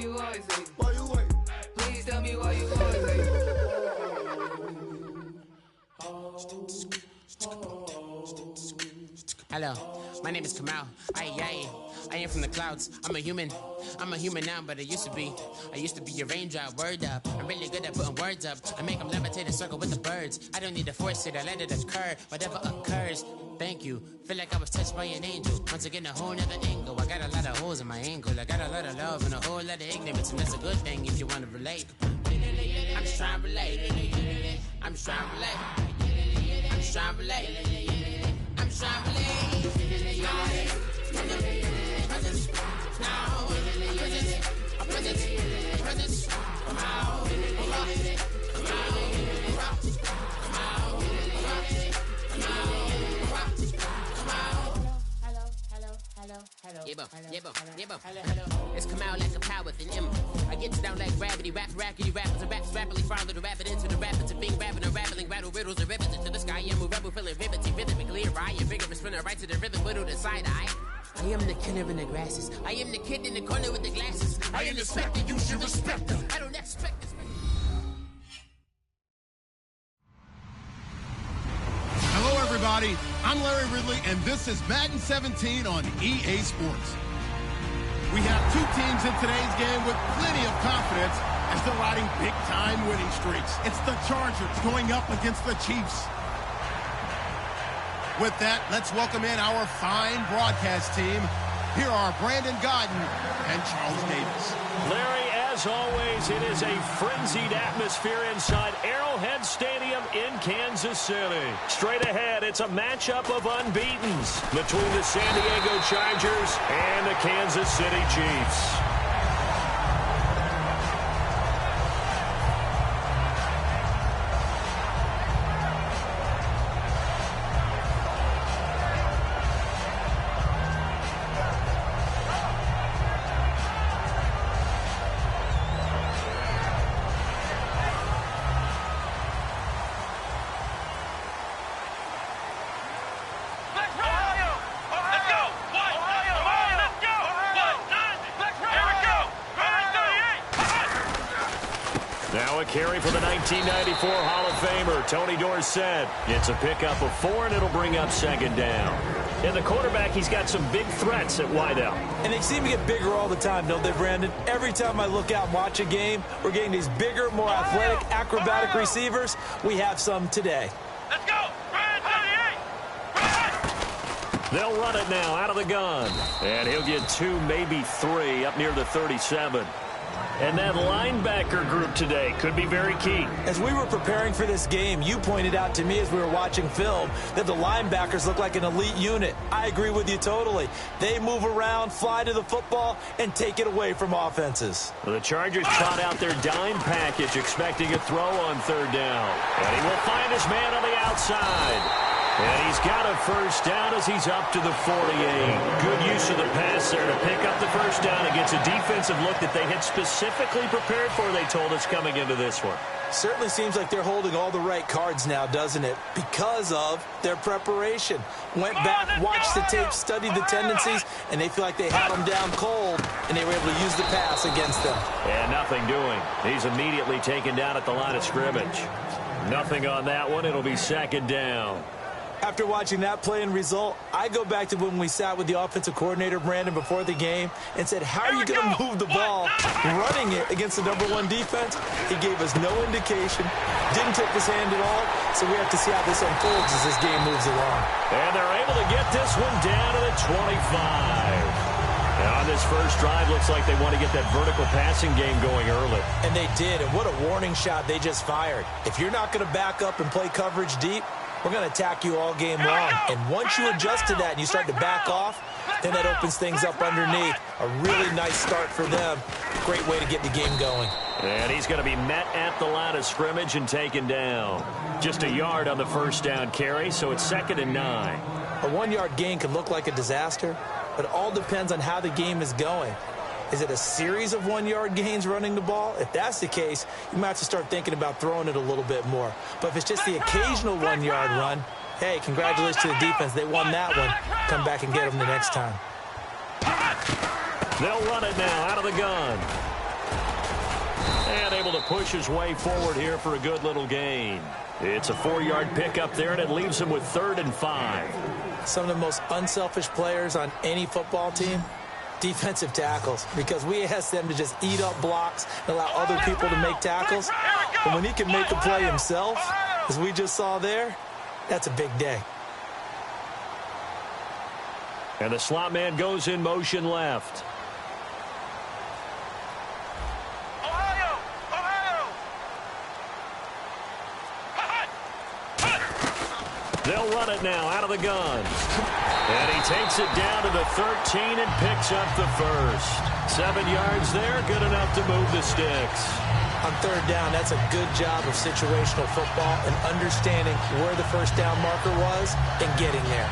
you always hate? Why you wait? Please tell me why you always hate. Hello, my name is Kamal. I am from the clouds. I'm a human now, but I used to be a raindrop. Word up, I'm really good at putting words up. I make them levitate and circle with the birds. I don't need to force it, I let it occur. Whatever occurs, thank you. Feel like I was touched by an angel. Once again, a whole nother angle. I got a lot of holes in my angle. I got a lot of love and a whole lot of ignorance, and that's a good thing if you want to relate. I'm just trying to relate. I'm just trying to relate. I'm just trying to relate. I'm just trying to relate. It's come out like a power within him. I get down like gravity, rackety rappers and raps rapidly follow the rapid into the rapids and being rapping and rattling, rattle riddles and rivets into the sky. I'm a rebel feeling riveting, rhythmically right and vigorous, spinner right to the rhythm, widow to side eye. I am the killer in the grasses. I am the kid in the corner with the glasses. I am the specter, you should respect them. I don't expect this. Hello, everybody. I'm Larry Ridley, and this is Madden 17 on EA Sports. We have two teams in today's game with plenty of confidence as they're riding big-time winning streaks. It's the Chargers going up against the Chiefs. With that, let's welcome in our fine broadcast team. Here are Brandon Godden and Charles Davis. Larry, as always, it is a frenzied atmosphere inside Arrowhead Stadium in Kansas City. Straight ahead, it's a matchup of unbeatens between the San Diego Chargers and the Kansas City Chiefs. Now a carry for the 1994 Hall of Famer, Tony Dorsett. It's a pickup of 4, and it'll bring up second down. And the quarterback, he's got some big threats at wideout. And they seem to get bigger all the time, don't they, Brandon? Every time I look out and watch a game, we're getting these bigger, more athletic, acrobatic receivers. We have some today. Let's go! They'll run it now out of the gun. And he'll get 2, maybe 3 up near the 37. And that linebacker group today could be very key. As we were preparing for this game, you pointed out to me as we were watching film that the linebackers look like an elite unit. I agree with you totally. They move around, fly to the football, and take it away from offenses. Well, the Chargers trot out their dime package, expecting a throw on third down. And he will find his man on the outside. And he's got a first down as he's up to the 48. Good use of the pass there to pick up the first down against a defensive look that they had specifically prepared for, they told us, coming into this one. Certainly seems like they're holding all the right cards now, doesn't it? Because of their preparation. Went back, watched the tape, studied the tendencies, and they feel like they had them down cold, and they were able to use the pass against them. And nothing doing. He's immediately taken down at the line of scrimmage. Nothing on that one. It'll be second down. After watching that play and result, I go back to when we sat with the offensive coordinator, Brandon, before the game and said, how are you going to move the ball running it against the #1 defense? He gave us no indication, didn't tip his hand at all, so we have to see how this unfolds as this game moves along. And they're able to get this one down to the 25. And on this first drive, looks like they want to get that vertical passing game going early. And they did, and what a warning shot they just fired. If you're not going to back up and play coverage deep, we're going to attack you all game long. And once you adjust to that and you start to back off, then that opens things up underneath. A really nice start for them. Great way to get the game going. And he's going to be met at the line of scrimmage and taken down. Just a yard on the first down carry, so it's 2nd and 9. A 1-yard gain can look like a disaster, but it all depends on how the game is going. Is it a series of 1-yard gains running the ball? If that's the case, you might have to start thinking about throwing it a little bit more. But if it's just the occasional 1-yard run, hey, congratulations to the defense. They won that one. Come back and get them the next time. They'll run it now out of the gun. And able to push his way forward here for a good little gain. It's a 4-yard pickup there, and it leaves him with 3rd and 5. Some of the most unselfish players on any football team, defensive tackles, because we ask them to just eat up blocks and allow other people to make tackles. But when he can make a play himself, as we just saw there, that's a big day. And the slot man goes in motion left. They'll run it now out of the gun. And he takes it down to the 13 and picks up the first. 7 yards there, good enough to move the sticks. On 3rd down, that's a good job of situational football and understanding where the first down marker was and getting there.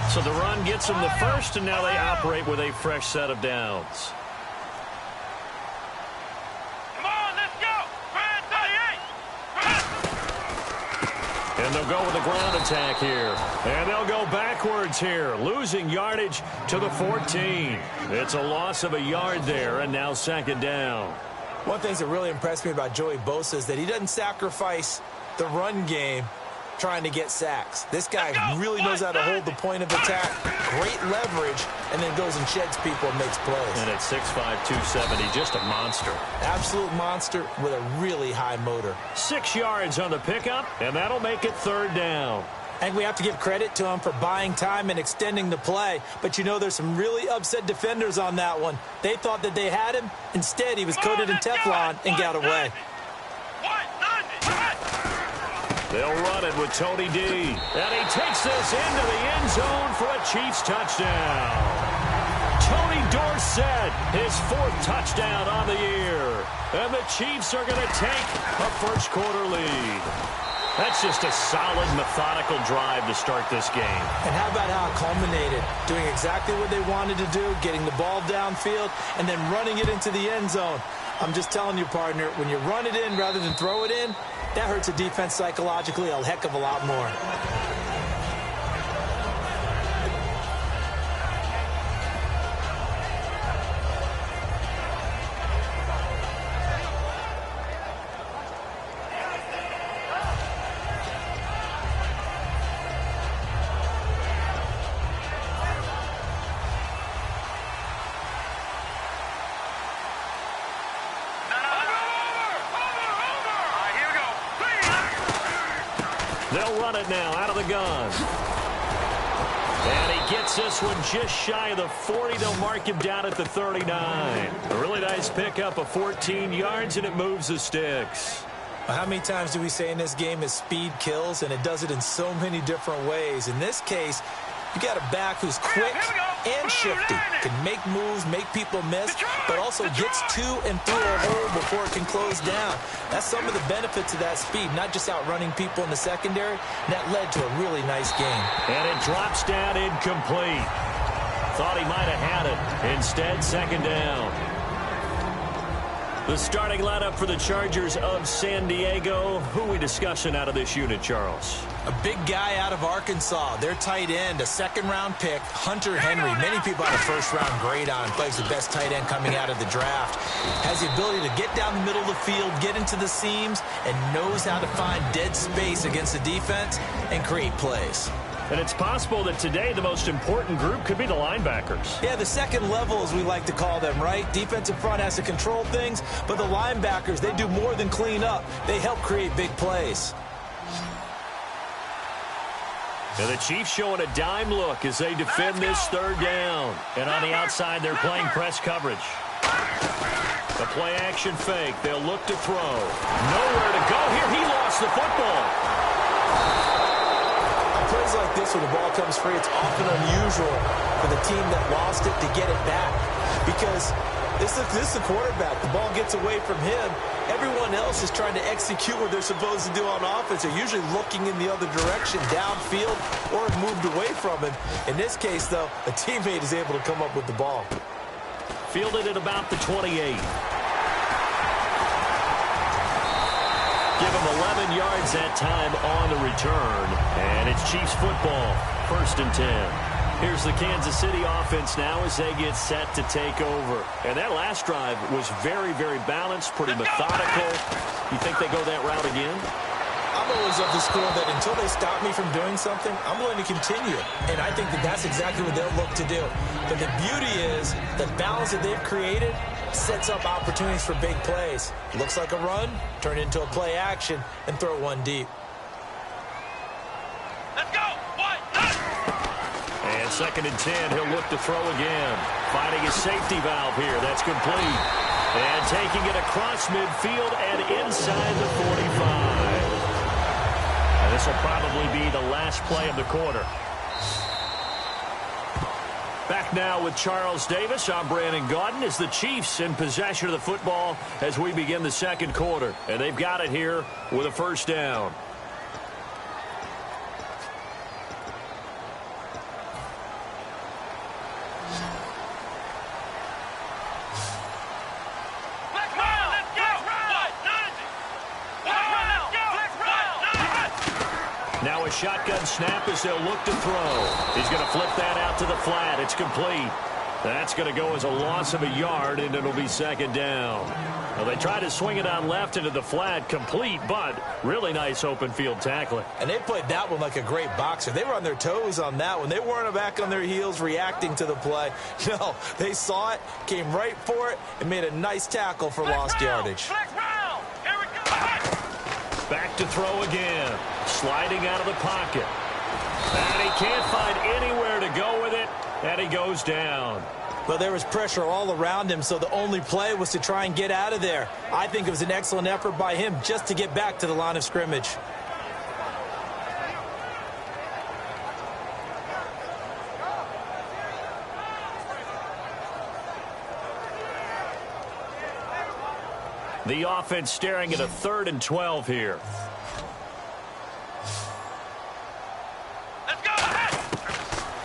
So the run gets them the first, and now they operate with a fresh set of downs. And they'll go with the ground attack here. And they'll go backwards here, losing yardage to the 14. It's a loss of a yard there, and now 2nd down. One thing that really impressed me about Joey Bosa is that he doesn't sacrifice the run game trying to get sacks. This guy really knows how to hold the point of attack, great leverage, and then goes and sheds people and makes plays. And at 6'5", 270, just a monster. Absolute monster with a really high motor. 6 yards on the pickup, and that'll make it 3rd down. I think we have to give credit to him for buying time and extending the play. But, you know, there's some really upset defenders on that one. They thought that they had him. Instead, he was coated in Teflon and got away. They'll run it with Tony D. And he takes this into the end zone for a Chiefs touchdown. Tony Dorsett, his 4th touchdown on the year. And the Chiefs are going to take a first-quarter lead. That's just a solid, methodical drive to start this game. And how about how it culminated? Doing exactly what they wanted to do, getting the ball downfield, and then running it into the end zone. I'm just telling you, partner, when you run it in rather than throw it in, that hurts a defense psychologically a heck of a lot more. They'll run it now out of the gun. And he gets this one just shy of the 40. They'll mark him down at the 39. A really nice pickup of 14 yards, and it moves the sticks. How many times do we say in this game is speed kills, and it does it in so many different ways. In this case, you got a back who's quick and shifty, can make moves, make people miss, but also gets to and through a hole before it can close down. That's some of the benefits of that speed, not just outrunning people in the secondary. And that led to a really nice game. And it drops down incomplete. Thought he might have had it. Instead, 2nd down. The starting lineup for the Chargers of San Diego. Who are we discussing out of this unit, Charles? A big guy out of Arkansas, their tight end, a 2nd-round pick, Hunter Henry. Many people had a 1st-round grade on. Plays the best tight end coming out of the draft. Has the ability to get down the middle of the field, get into the seams, and knows how to find dead space against the defense and create plays. And it's possible that today the most important group could be the linebackers. Yeah, the second level, as we like to call them, right? Defensive front has to control things, but the linebackers, they do more than clean up. They help create big plays. And the Chiefs showing a dime look as they defend this 3rd down. And on the outside, they're playing press coverage. The play action fake. They'll look to throw. Nowhere to go here. He lost the football. Plays like this when the ball comes free, it's often unusual for the team that lost it to get it back. Because this is the quarterback. The ball gets away from him. Everyone else is trying to execute what they're supposed to do on offense. They're usually looking in the other direction, downfield, or have moved away from him. In this case, though, a teammate is able to come up with the ball. Fielded at about the 28. Give him 11 yards that time on the return. And it's Chiefs football, 1st and 10. Here's the Kansas City offense now as they get set to take over. And that last drive was very, very balanced, pretty methodical. You think they go that route again? I'm always of the school that until they stop me from doing something, I'm going to continue. And I think that that's exactly what they'll look to do. But the beauty is the balance that they've created sets up opportunities for big plays. Looks like a run, turn it into a play action, and throw one deep. Let's go! And 2nd and 10, he'll look to throw again. Finding his safety valve here. That's complete. And taking it across midfield and inside the 45. And this will probably be the last play of the quarter. Back now with Charles Davis. I'm Brandon Gaudin as the Chiefs in possession of the football as we begin the second quarter. And they've got it here with a first down. Now a shotgun snap as they'll look to throw. He's going to flip that out to the flat. It's complete. That's going to go as a loss of a yard, and it'll be 2nd down. Well, they try to swing it on left into the flat, complete, but really nice open field tackling. And they played that one like a great boxer. They were on their toes on that one. They weren't back on their heels reacting to the play. No, they saw it, came right for it, and made a nice tackle for lost yardage. Back to throw again. Sliding out of the pocket. And he can't find anywhere to go with it. And he goes down. But there was pressure all around him, so the only play was to try and get out of there. I think it was an excellent effort by him just to get back to the line of scrimmage. The offense staring at a 3rd and 12 here. Let's go!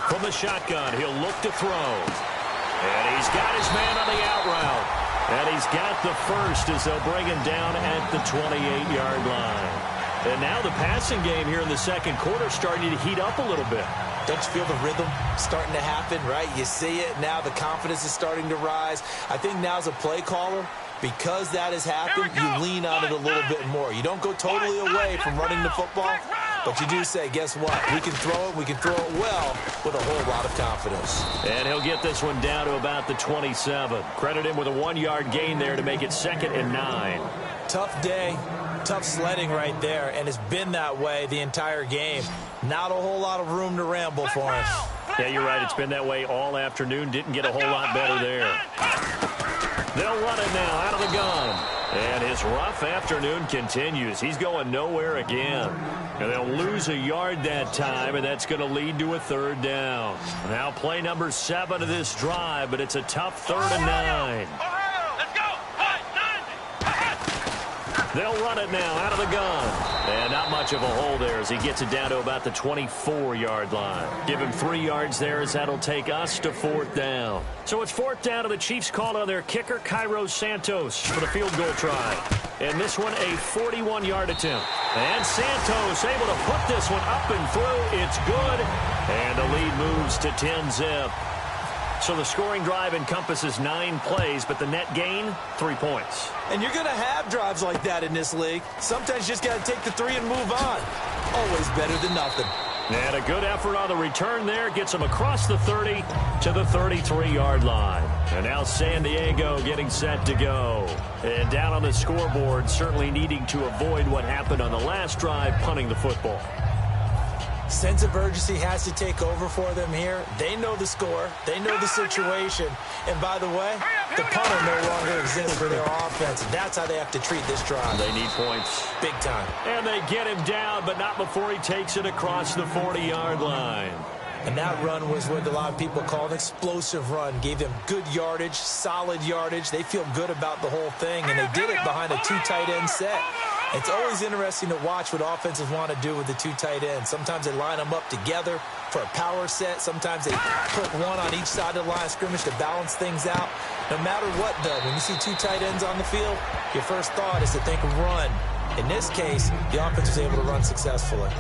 From the shotgun, he'll look to throw. And he's got his man on the out route. And he's got the first as they'll bring him down at the 28-yard line. And now the passing game here in the second quarter starting to heat up a little bit. Don't you feel the rhythm starting to happen, right? You see it. Now the confidence is starting to rise. I think now as a play caller, because that has happened, you lean on it a little bit more. You don't go totally away from running the football, but you do say, guess what? We can throw it. We can throw it well with a whole lot of confidence. And he'll get this one down to about the 27. Credit him with a 1-yard gain there to make it 2nd and 9. Tough day, tough sledding right there, and it's been that way the entire game. Not a whole lot of room to ramble for him. Yeah, you're right. It's been that way all afternoon. Didn't get a whole lot better there. They'll run it now out of the gun. And his rough afternoon continues. He's going nowhere again. And they'll lose a yard that time, and that's going to lead to a 3rd down. Now play number 7 of this drive, but it's a tough 3rd and 9. Let's go! They'll run it now out of the gun. And not much of a hole there as he gets it down to about the 24-yard line. Give him 3 yards there as that'll take us to 4th down. So it's 4th down, and the Chiefs call on their kicker, Cairo Santos, for the field goal try. And this one a 41-yard attempt. And Santos able to put this one up and through. It's good. And the lead moves to 10-zip. So the scoring drive encompasses 9 plays, but the net gain, 3 points. And you're going to have drives like that in this league. Sometimes you just got to take the 3 and move on. Always better than nothing. And a good effort on the return there gets him across the 30 to the 33-yard line. And now San Diego getting set to go. And down on the scoreboard, certainly needing to avoid what happened on the last drive, punting the football. Sense of urgency has to take over for them here. They know the score. They know the situation. And by the way, the punter no longer exists for their offense. That's how they have to treat this drive. They need points. Big time. And they get him down, but not before he takes it across the 40-yard line. And that run was what a lot of people call an explosive run. Gave them good yardage, solid yardage. They feel good about the whole thing, and they did it behind a 2 tight end set. It's always interesting to watch what offenses want to do with the 2 tight ends. Sometimes they line them up together for a power set. Sometimes they put one on each side of the line of scrimmage to balance things out. No matter what, though, when you see 2 tight ends on the field, your first thought is to think run. In this case, the offense was able to run successfully.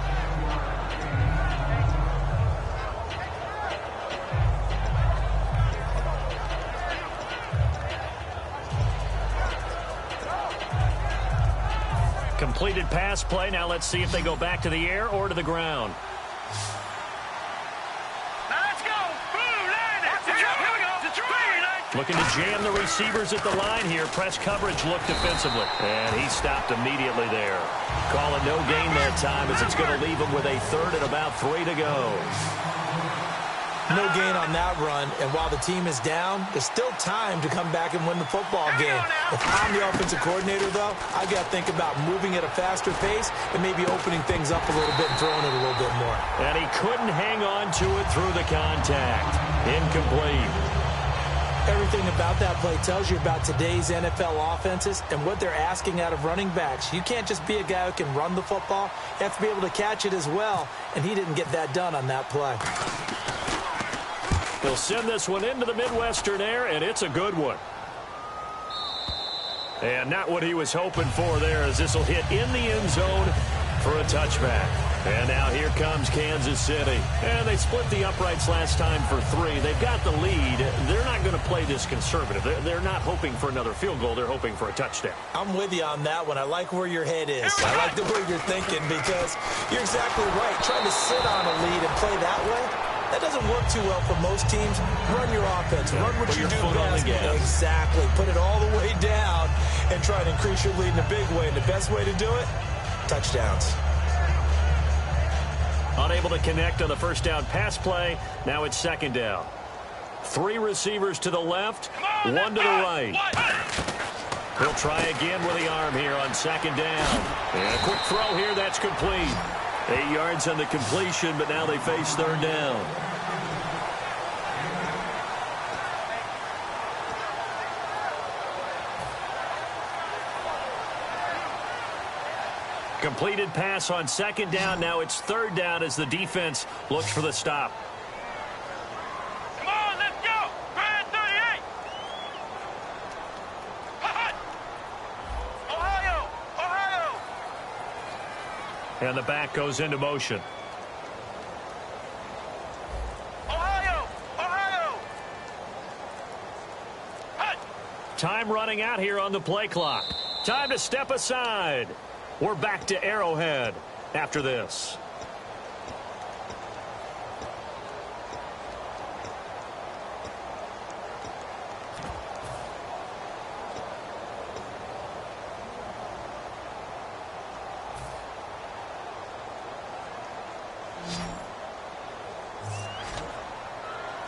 Completed pass play. Now let's see if they go back to the air or to the ground. Looking to jam the receivers at the line here. Press coverage look defensively. And he stopped immediately there. Call it no gain that time as it's going to leave him with a third and about 3 to go. No gain on that run, and while the team is down, there's still time to come back and win the football game. If I'm the offensive coordinator, though, I got to think about moving at a faster pace and maybe opening things up a little bit and throwing it a little bit more. And he couldn't hang on to it through the contact. Incomplete. Everything about that play tells you about today's NFL offenses and what they're asking out of running backs. You can't just be a guy who can run the football. You have to be able to catch it as well, and he didn't get that done on that play. He'll send this one into the Midwestern air, and it's a good one. And not what he was hoping for there, as this will hit in the end zone for a touchback. And now here comes Kansas City. And they split the uprights last time for 3. They've got the lead. They're not going to play this conservative. They're not hoping for another field goal. They're hoping for a touchdown. I'm with you on that one. I like where your head is. I like the way you're thinking because you're exactly right. Trying to sit on a lead and play that way, that doesn't work too well for most teams. Run your offense. Run what you do best. Exactly. Put it all the way down and try to increase your lead in a big way. And the best way to do it, touchdowns. Unable to connect on the first down pass play. Now it's second down. 3 receivers to the left, 1 to the right. He'll try again with the arm here on second down. And a quick throw here, that's complete. 8 yards on the completion, but now they face third down. Completed pass on second down. Now it's third down as the defense looks for the stop. Come on, let's go. Brand 38. Ohio. Ohio. And the back goes into motion. Ohio. Ohio. Time running out here on the play clock. Time to step aside. We're back to Arrowhead after this.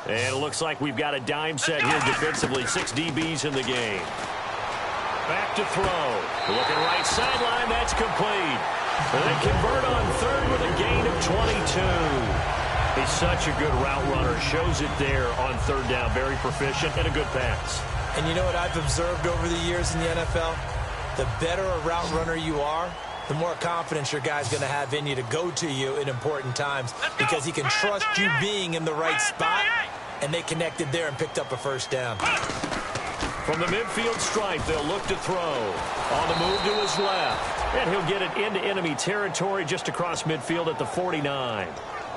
And it looks like we've got a dime set here defensively. 6 DBs in the game. Back to throw. Looking right sideline. That's complete. They convert on third with a gain of 22. He's such a good route runner. Shows it there on third down. Very proficient and a good pass. And you know what I've observed over the years in the NFL? The better a route runner you are, the more confidence your guy's going to have in you to go to you in important times because he can trust you being in the right spot, and they connected there and picked up a first down. From the midfield stripe, they'll look to throw. On the move to his left. And he'll get it into enemy territory just across midfield at the 49.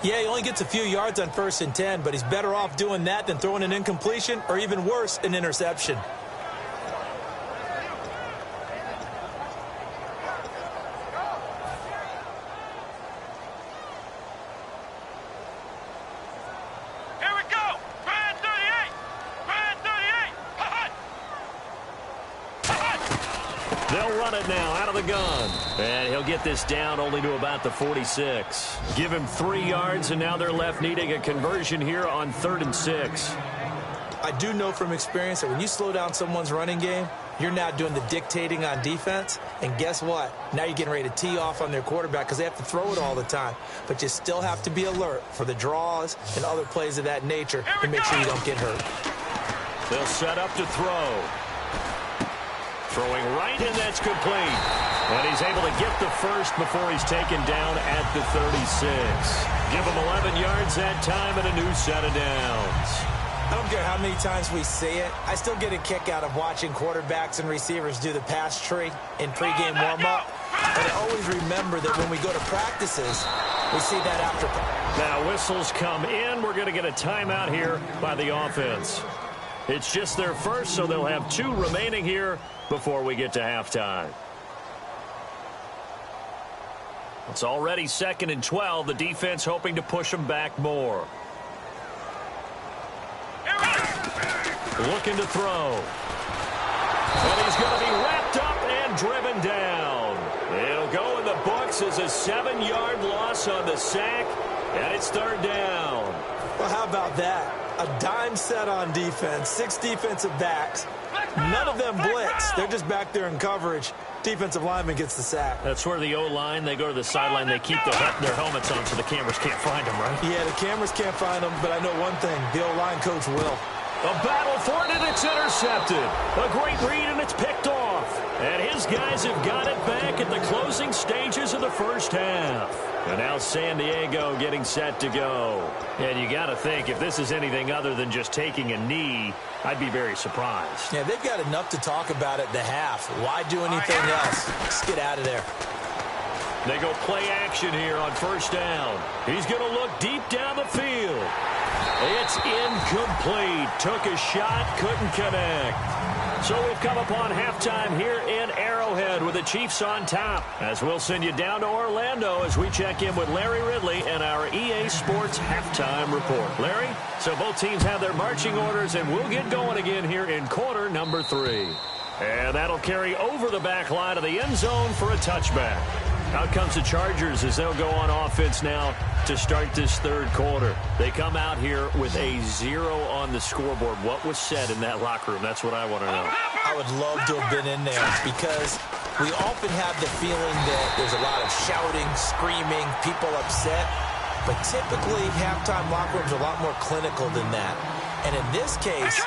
Yeah, he only gets a few yards on 1st and 10, but he's better off doing that than throwing an incompletion or even worse, an interception. They'll run it now out of the gun. And he'll get this down only to about the 46. Give him 3 yards, and now they're left needing a conversion here on 3rd and 6. I do know from experience that when you slow down someone's running game, you're now doing the dictating on defense. And guess what? Now you're getting ready to tee off on their quarterback because they have to throw it all the time. But you still have to be alert for the draws and other plays of that nature to make sure you don't get hurt. They'll set up to throw. Throwing right, and that's complete. And he's able to get the first before he's taken down at the 36. Give him 11 yards that time and a new set of downs. I don't care how many times we see it. I still get a kick out of watching quarterbacks and receivers do the pass tree in pregame warm-up. But I always remember that when we go to practices, we see that after. Now whistles come in. We're going to get a timeout here by the offense. It's just their first, so they'll have 2 remaining here before we get to halftime. It's already 2nd and 12. The defense hoping to push them back more. Looking to throw. And he's going to be wrapped up and driven down. It'll go in the books as a 7-yard loss on the sack, and it's 3rd down. Well, how about that? A dime set on defense, 6 defensive backs. None of them blitz. They're just back there in coverage. Defensive lineman gets the sack. That's where the O-line, they go to the sideline, they keep their helmets on so the cameras can't find them, right? Yeah, the cameras can't find them, but I know one thing. The O-line coach will. A battle for it, and it's intercepted. A great read, and it's picked off. And his guys have got it back at the closing stages of the first half. And now San Diego getting set to go. And you got to think, if this is anything other than just taking a knee, I'd be very surprised. Yeah, they've got enough to talk about at the half. Why do anything else? Just get out of there. They go play action here on 1st down. He's going to look deep down the field. It's incomplete. Took a shot, couldn't connect. So we've come upon halftime here in Arrowhead with the Chiefs on top. As we'll send you down to Orlando as we check in with Larry Ridley and our EA Sports halftime report. Larry, so both teams have their marching orders, and we'll get going again here in quarter number 3. And that'll carry over the back line of the end zone for a touchback. Out comes the Chargers as they'll go on offense now to start this 3rd quarter. They come out here with a 0 on the scoreboard. What was said in that locker room? That's what I want to know. I would love to have been in there because we often have the feeling that there's a lot of shouting, screaming, people upset. But typically, halftime locker rooms are a lot more clinical than that. And in this case,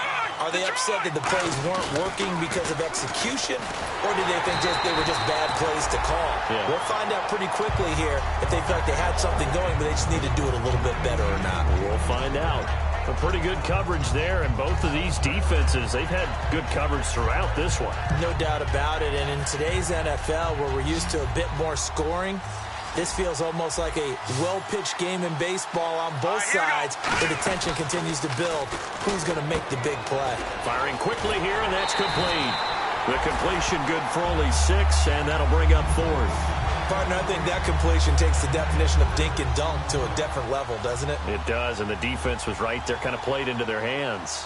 are they upset that the plays weren't working because of execution, or do they think they were just bad plays to call? Yeah. We'll find out pretty quickly here if they feel like they had something going, but they just need to do it a little bit better or not. We'll find out. A pretty good coverage there, and both of these defenses, they've had good coverage throughout this one. No doubt about it, and in today's NFL, where we're used to a bit more scoring, this feels almost like a well-pitched game in baseball on both sides, where the tension continues to build. Who's going to make the big play? Firing quickly here, and that's complete. The completion good for only 6, and that'll bring up 4th. Partner, I think that completion takes the definition of dink and dunk to a different level, doesn't it? It does, and the defense was right there, kind of played into their hands.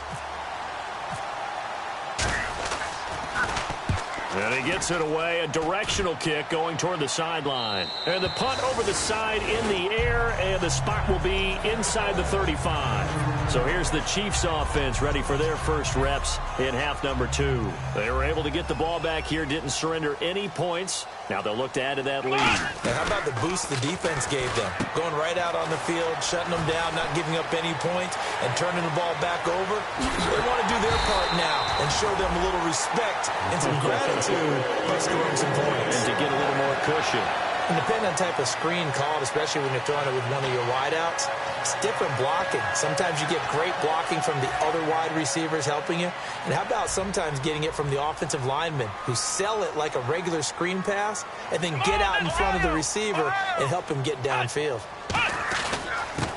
And he gets it away, a directional kick going toward the sideline. And the punt over the side in the air, and the spot will be inside the 35. So here's the Chiefs offense ready for their first reps in half number 2. They were able to get the ball back here, didn't surrender any points. Now they'll look to add to that lead. And how about the boost the defense gave them? Going right out on the field, shutting them down, not giving up any points, and turning the ball back over. They want to do their part now and show them a little respect and some gratitude by scoring some points. And to get a little more cushion. And depending on the type of screen called, especially when you're throwing it with one of your wideouts, it's different blocking. Sometimes you get great blocking from the other wide receivers helping you. And how about sometimes getting it from the offensive linemen who sell it like a regular screen pass and then get out in front of the receiver and help him get downfield.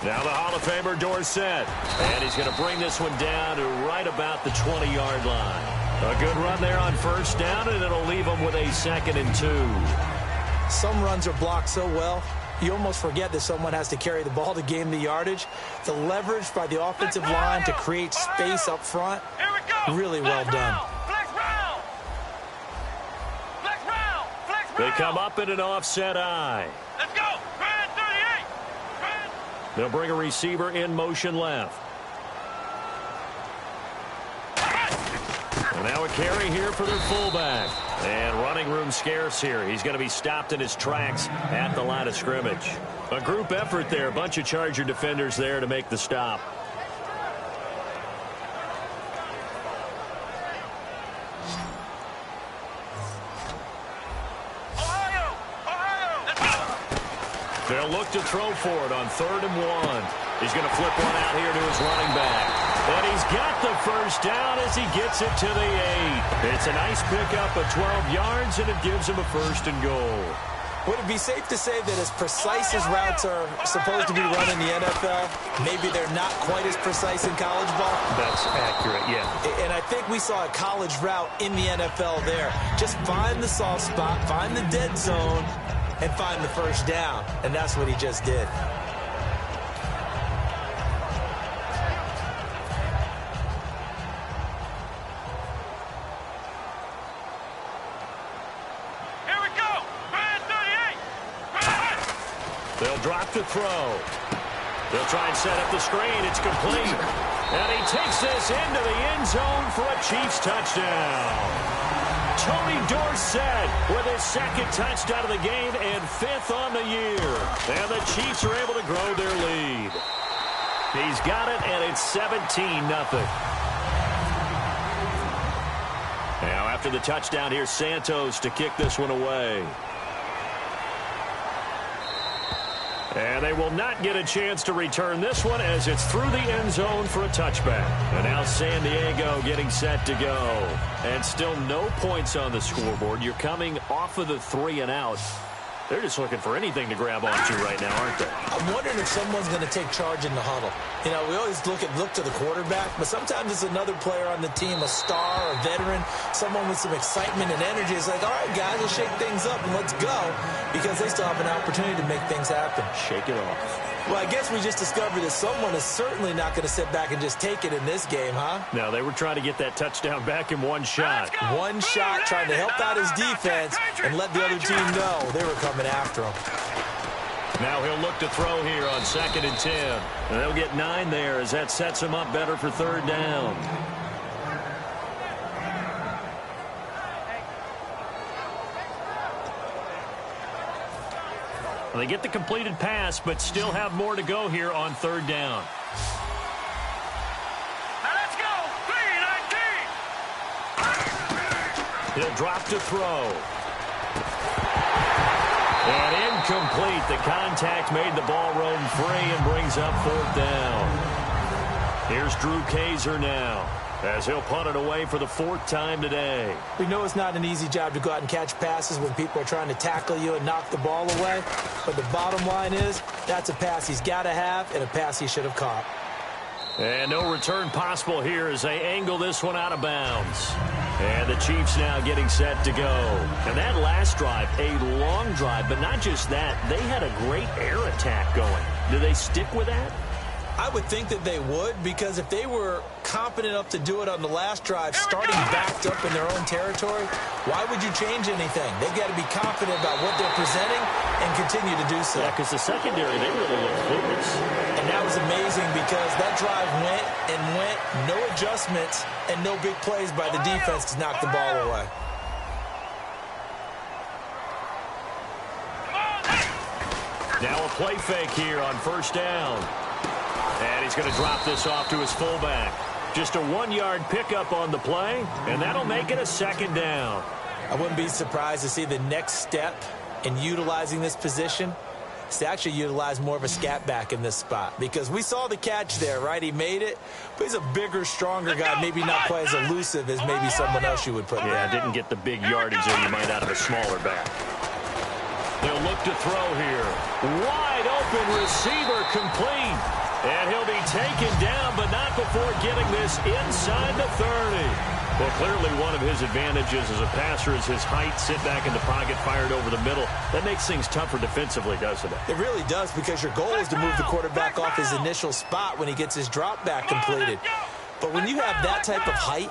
Now the Hall of Famer Dorsett. And he's going to bring this one down to right about the 20-yard line. A good run there on 1st down, and it'll leave him with a 2nd and 2. Some runs are blocked so well, you almost forget that someone has to carry the ball to gain the yardage. The leverage by the offensive line to create space up front, really well done. They come up in an offset eye. Let's go. 38. They'll bring a receiver in motion left. And now a carry here for their fullback. And running room scarce here. He's going to be stopped in his tracks at the line of scrimmage. A group effort there. A bunch of Charger defenders there to make the stop. Ohio. Let's go. They'll look to throw for it on 3rd and 1. He's going to flip one out here to his running back. And he's got the first down as he gets it to the 8. It's a nice pickup of 12 yards, and it gives him a 1st and goal. Would it be safe to say that as precise as routes are supposed to be run in the NFL, maybe they're not quite as precise in college ball? That's accurate, yeah. And I think we saw a college route in the NFL there. Just find the soft spot, find the dead zone, and find the first down, and that's what he just did. Here we go. Man 38. They'll drop to throw. They'll try and set up the screen. It's complete. And he takes this into the end zone for a Chiefs touchdown. Tony Dorsett with his second touchdown of the game and 5th on the year. And the Chiefs are able to grow their lead. He's got it, and it's 17-0. Now, after the touchdown, here's Santos to kick this one away. And they will not get a chance to return this one as it's through the end zone for a touchback. And now San Diego getting set to go. And still no points on the scoreboard. You're coming off of the 3 and out. They're just looking for anything to grab onto right now, aren't they? I'm wondering if someone's going to take charge in the huddle. You know, we always look to the quarterback, but sometimes it's another player on the team, a star, a veteran, someone with some excitement and energy. It's like, all right, guys, let's shake things up and let's go, because they still have an opportunity to make things happen. Shake it off. Well, I guess we just discovered that someone is certainly not going to sit back and just take it in this game, huh? No, they were trying to get that touchdown back in one shot. One shot, trying to help out his defense and let the other team know they were coming after him. Now he'll look to throw here on 2nd and 10. And they'll get 9 there as that sets him up better for 3rd down. Well, they get the completed pass, but still have more to go here on 3rd down. Now let's go. 3-19. He'll drop to throw. And incomplete. The contact made the ball roam free and brings up 4th down. Here's Drew Kaiser now, as he'll punt it away for the 4th time today. We know it's not an easy job to go out and catch passes when people are trying to tackle you and knock the ball away. But the bottom line is, that's a pass he's got to have and a pass he should have caught. And no return possible here as they angle this one out of bounds. And the Chiefs now getting set to go. And that last drive, a long drive, but not just that. They had a great air attack going. Do they stick with that? I would think that they would, because if they were competent enough to do it on the last drive, starting backed up in their own territory, why would you change anything? They've got to be confident about what they're presenting and continue to do so. Yeah, because the secondary, they really looked focus. And that was amazing because that drive went and went, no adjustments, and no big plays by the defense to knock the ball away. Now a play fake here on 1st down. And he's going to drop this off to his fullback. Just a 1-yard pickup on the play, and that'll make it a 2nd down. I wouldn't be surprised to see the next step in utilizing this position is to actually utilize more of a scat back in this spot, because we saw the catch there, right? He made it, but he's a bigger, stronger guy, maybe not quite as elusive as maybe someone else you would put there. Yeah, didn't get the big yardage that you might out of a smaller back. They'll look to throw here. Wide open receiver complete. And he'll be taken down, but not before getting this inside the 30. Well, clearly one of his advantages as a passer is his height, sit back in the pocket, fired over the middle. That makes things tougher defensively, doesn't it? It really does, because your goal is to move the quarterback off his initial spot when he gets his drop back completed. But when you have that type of height,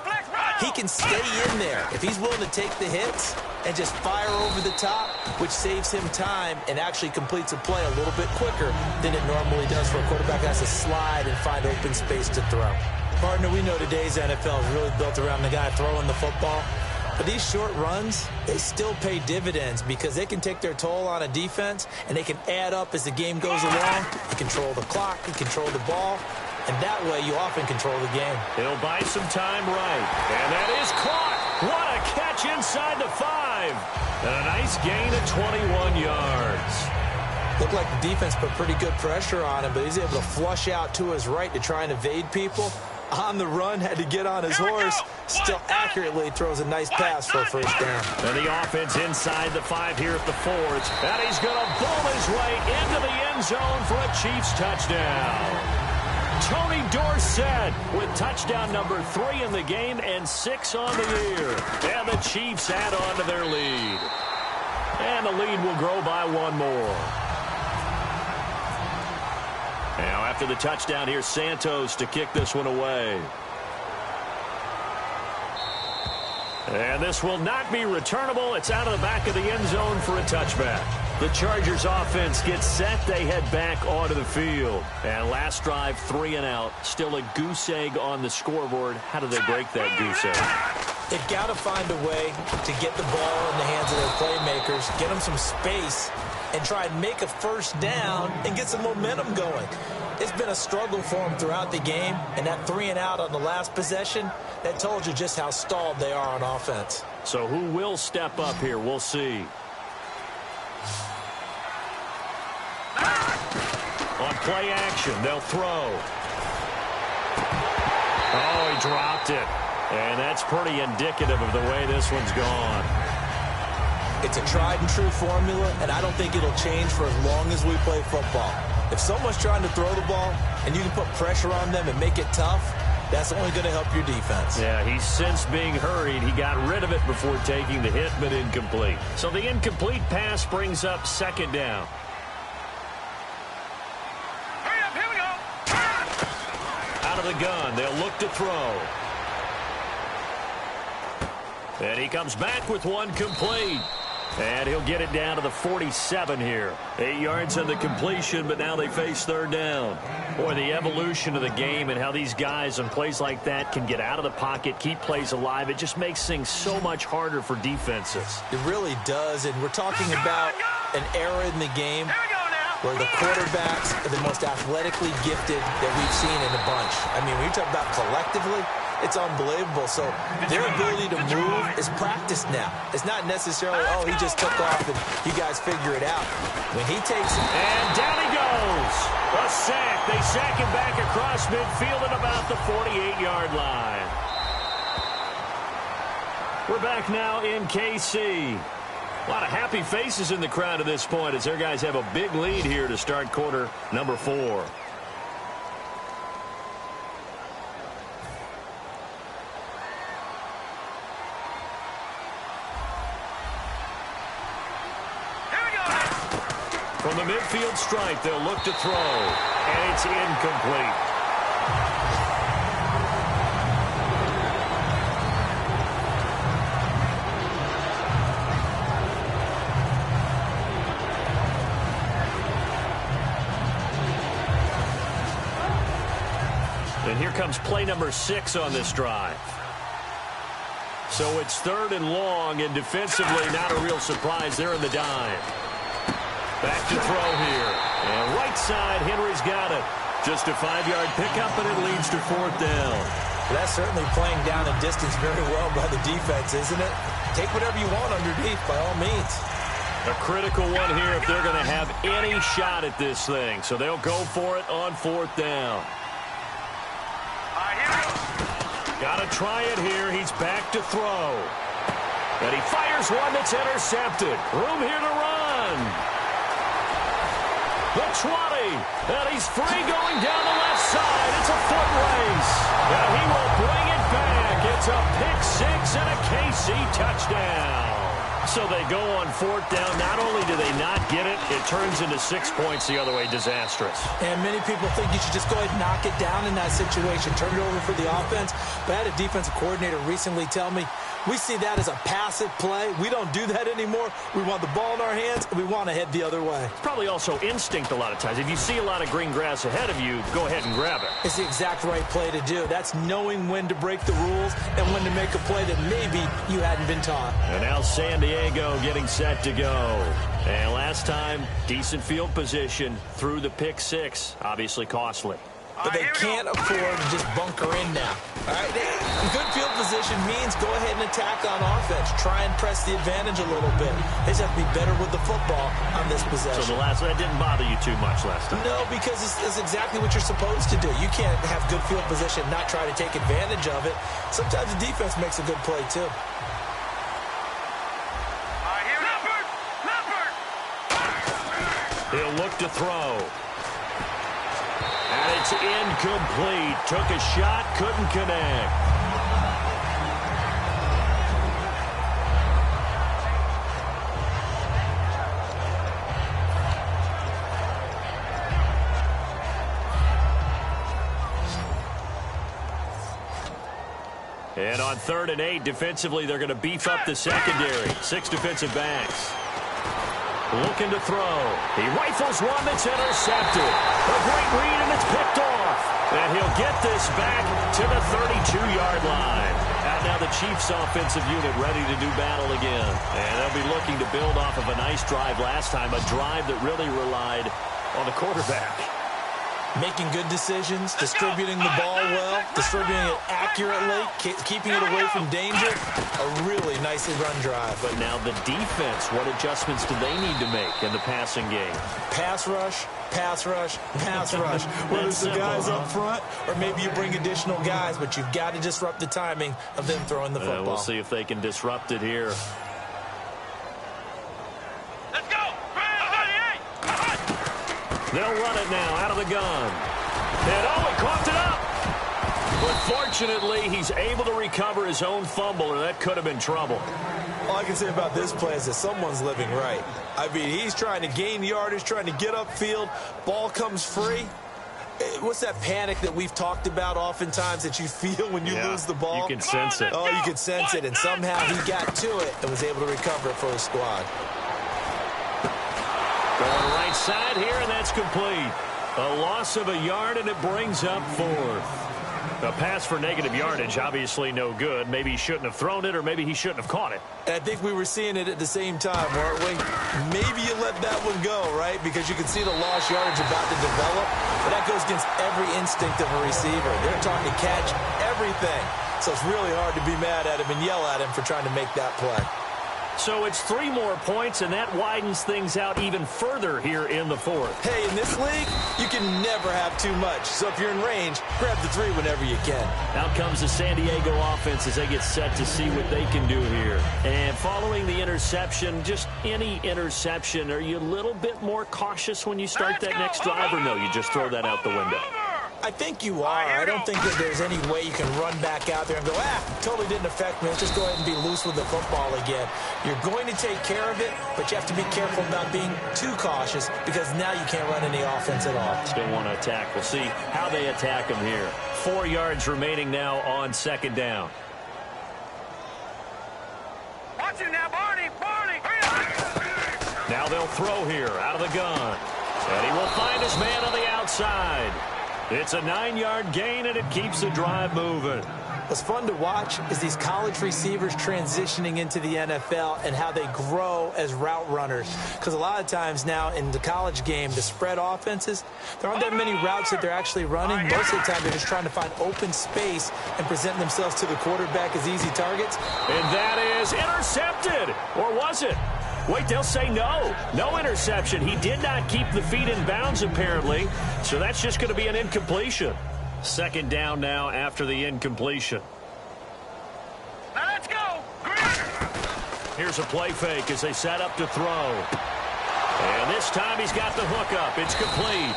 he can stay in there if he's willing to take the hits and just fire over the top, which saves him time and actually completes a play a little bit quicker than it normally does for a quarterback that has to slide and find open space to throw. Partner, we know today's NFL is really built around the guy throwing the football. But these short runs, they still pay dividends because they can take their toll on a defense, and they can add up as the game goes along. You control the clock, you control the ball, and that way you often control the game. He'll buy some time right. And that is caught. What a catch inside the 5. And a nice gain of 21 yards. Looked like the defense put pretty good pressure on him, but he's able to flush out to his right to try and evade people. On the run, had to get on his horse. Still accurately throws a nice pass for a 1st down. And the offense inside the 5 here at the 4s. And he's going to bowl his way into the end zone for a Chiefs touchdown. Tony Dorsett with touchdown number 3 in the game and 6 on the year. And the Chiefs add on to their lead. And the lead will grow by one more. Now, after the touchdown, here's Santos to kick this one away. And this will not be returnable. It's out of the back of the end zone for a touchback. The Chargers offense gets set. They head back onto the field. And last drive, 3 and out. Still a goose egg on the scoreboard. How do they break that goose egg? They've got to find a way to get the ball in the hands of their playmakers, get them some space, and try and make a first down and get some momentum going. It's been a struggle for them throughout the game, and that 3 and out on the last possession, that told you just how stalled they are on offense. So who will step up here? We'll see. On play action, they'll throw. Oh, he dropped it. And that's pretty indicative of the way this one's gone. It's a tried-and-true formula, and I don't think it'll change for as long as we play football. If someone's trying to throw the ball and you can put pressure on them and make it tough, that's only going to help your defense. Yeah, he's since being hurried. He got rid of it before taking the hit, but incomplete. So the incomplete pass brings up second down. Hurry up, here we go. Out of the gun, they'll look to throw. And he comes back with one complete. And he'll get it down to the 47 here. 8 yards on the completion, but now they face third down. Boy, the evolution of the game and how these guys on plays like that can get out of the pocket, keep plays alive, it just makes things so much harder for defenses. It really does, and we're talking about an era in the game where the quarterbacks are the most athletically gifted that we've seen in a bunch. I mean, when you talk about collectively, it's unbelievable. So their ability to move is practiced now. It's not necessarily, oh, he just took off and you guys figure it out. When he takes it. And down he goes. A sack. They sack him back across midfield at about the 48-yard line. We're back now in KC. A lot of happy faces in the crowd at this point as their guys have a big lead here to start quarter number 4. From the midfield stripe, they'll look to throw, and it's incomplete. And here comes play number 6 on this drive. So it's third and long, and defensively not a real surprise. They're in the dime. Back to throw here. And right side, Henry's got it. Just a 5-yard pickup, and it leads to fourth down. Well, that's certainly playing down in distance very well by the defense, isn't it? Take whatever you want underneath, by all means. A critical one here if they're going to have any shot at this thing. So they'll go for it on fourth down. Got to try it here. He's back to throw. And he fires one that's intercepted. Room here to run. The 20, and he's free going down the left side. It's a foot race, and he will bring it back. It's a pick 6 and a KC touchdown. So they go on fourth down. Not only do they not get it, it turns into 6 points the other way. Disastrous. And many people think you should just go ahead and knock it down in that situation. Turn it over for the offense. But I had a defensive coordinator recently tell me, we see that as a passive play. We don't do that anymore. We want the ball in our hands, and we want to head the other way. It's probably also instinct a lot of times. If you see a lot of green grass ahead of you, go ahead and grab it. It's the exact right play to do. That's knowing when to break the rules and when to make a play that maybe you hadn't been taught. And now San Diego getting set to go. And last time, decent field position through the pick 6. Obviously costly. But they can't afford to just bunker in now. All right, good field position means go ahead and attack on offense. Try and press the advantage a little bit. They just have to be better with the football on this possession. So that didn't bother you too much last time? No, because it's exactly what you're supposed to do. You can't have good field position and not try to take advantage of it. Sometimes the defense makes a good play, too. He'll look to throw. And it's incomplete. Took a shot, couldn't connect. And on 3rd and 8, defensively, they're going to beef up the secondary. 6 defensive backs. Looking to throw. He rifles one that's intercepted. A great read, and it's picked off. And he'll get this back to the 32-yard line. Out now the Chiefs' offensive unit ready to do battle again. And they'll be looking to build off of a nice drive last time, a drive that really relied on the quarterback. Making good decisions, distributing the ball well, distributing it accurately, keeping it away from danger. A really nicely run drive. But now the defense, what adjustments do they need to make in the passing game? Pass rush, pass rush, pass rush. Whether it's the guys up front or maybe you bring additional guys, but you've got to disrupt the timing of them throwing the football. We'll see if they can disrupt it here. They'll run it now out of the gun. And he coughed it up. But fortunately, he's able to recover his own fumble, or that could have been trouble. All I can say about this play is that someone's living right. I mean, he's trying to gain yardage, trying to get upfield. Ball comes free. What's that panic that we've talked about oftentimes that you feel when you lose the ball? You can sense it. Oh, you can sense it. And somehow he got to it and was able to recover it for his squad. Going right side here, and that's complete. A loss of a yard, and it brings up 4th. A pass for negative yardage, obviously no good. Maybe he shouldn't have thrown it, or maybe he shouldn't have caught it. And I think we were seeing it at the same time, weren't we? Maybe you let that one go, right? Because you can see the lost yardage about to develop. But that goes against every instinct of a receiver. They're trying to catch everything. So it's really hard to be mad at him and yell at him for trying to make that play. So it's 3 more points, and that widens things out even further here in the 4th. Hey, in this league, you can never have too much. So if you're in range, grab the 3 whenever you can. Out comes the San Diego offense as they get set to see what they can do here. And following the interception, just any interception, are you a little bit more cautious when you start that next drive, or no, you just throw that out the window? I think you are. I don't think that there's any way you can run back out there and go, totally didn't affect me. Let's just go ahead and be loose with the football again. You're going to take care of it, but you have to be careful about being too cautious because now you can't run any offense at all. Still want to attack. We'll see how they attack them here. 4 yards remaining now on 2nd down. Watch him now, Barney. Now they'll throw here out of the gun. And he will find his man on the outside. It's a 9-yard gain, and it keeps the drive moving. What's fun to watch is these college receivers transitioning into the NFL and how they grow as route runners. Because a lot of times now in the college game, the spread offenses, there aren't that many routes that they're actually running. Most of the time, they're just trying to find open space and present themselves to the quarterback as easy targets. And that is intercepted. Or was it? Wait, they'll say no. No interception. He did not keep the feet in bounds, apparently. So that's just going to be an incompletion. 2nd down now after the incompletion. Now let's go. Here's a play fake as they set up to throw. And this time he's got the hook up. It's complete.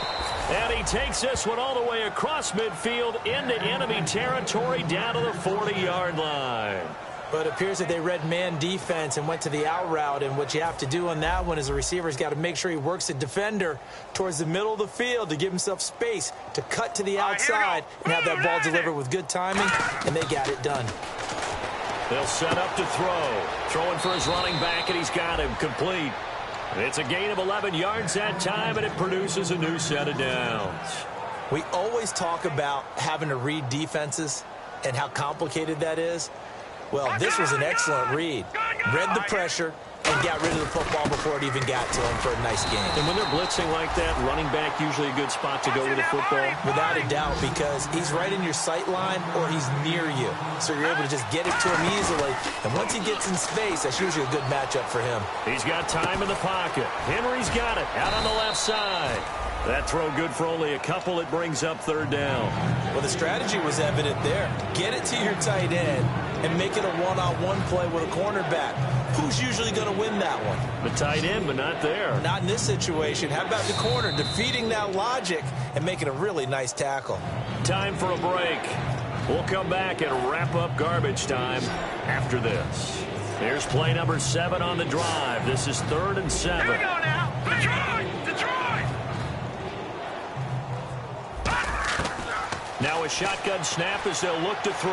And he takes this one all the way across midfield into enemy territory down to the 40-yard line. But it appears that they read man defense and went to the out route. And what you have to do on that one is the receiver's got to make sure he works the defender towards the middle of the field to give himself space to cut to the outside and have that ball delivered with good timing, and they got it done. They'll set up to throw. Throwing for his running back, and he's got him complete. It's a gain of 11 yards that time, and it produces a new set of downs. We always talk about having to read defenses and how complicated that is. Well, this was an excellent read. Read the pressure and got rid of the football before it even got to him for a nice game. And when they're blitzing like that, running back usually a good spot to go with the football? Without a doubt, because he's right in your sight line or he's near you. So you're able to just get it to him easily. And once he gets in space, that's usually a good matchup for him. He's got time in the pocket. Henry's got it out on the left side. That throw good for only a couple. It brings up 3rd down. Well, the strategy was evident there. Get it to your tight end and make it a one-on-one play with a cornerback. Who's usually going to win that one? The tight end, but not there. Not in this situation. How about the corner defeating that logic and making a really nice tackle? Time for a break. We'll come back and wrap up garbage time after this. Here's play number 7 on the drive. This is 3rd and 7. Here we go now. Detroit! Now a shotgun snap as they'll look to throw.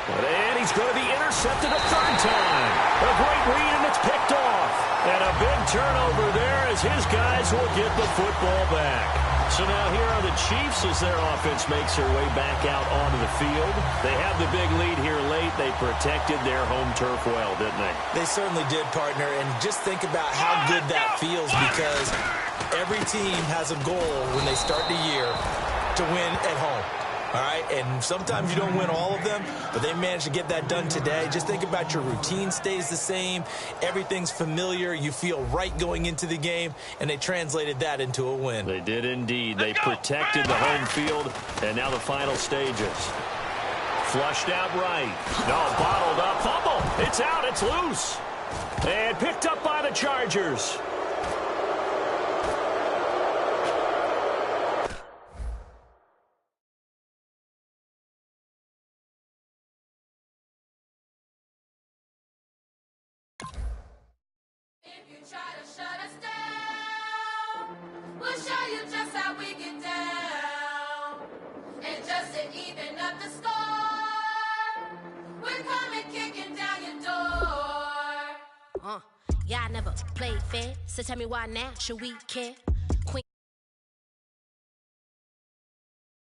And he's going to be intercepted a third time. A great read, and it's picked off. And a big turnover there as his guys will get the football back. So now here are the Chiefs as their offense makes their way back out onto the field. They have the big lead here late. They protected their home turf well, didn't they? They certainly did, partner. And just think about how good that feels, because every team has a goal when they start the year to win at home. All right, and sometimes you don't win all of them, but they managed to get that done today. Just think about your routine stays the same. Everything's familiar. You feel right going into the game, and they translated that into a win. They did indeed. They protected the home field, and now the final stages. Flushed out right. No, bottled up. Fumble. It's out. It's loose. And picked up by the Chargers. We'll show you just how we get down. And just to even up the score, we're coming kicking down your door. Yeah, I never played fair, so tell me why now should we care?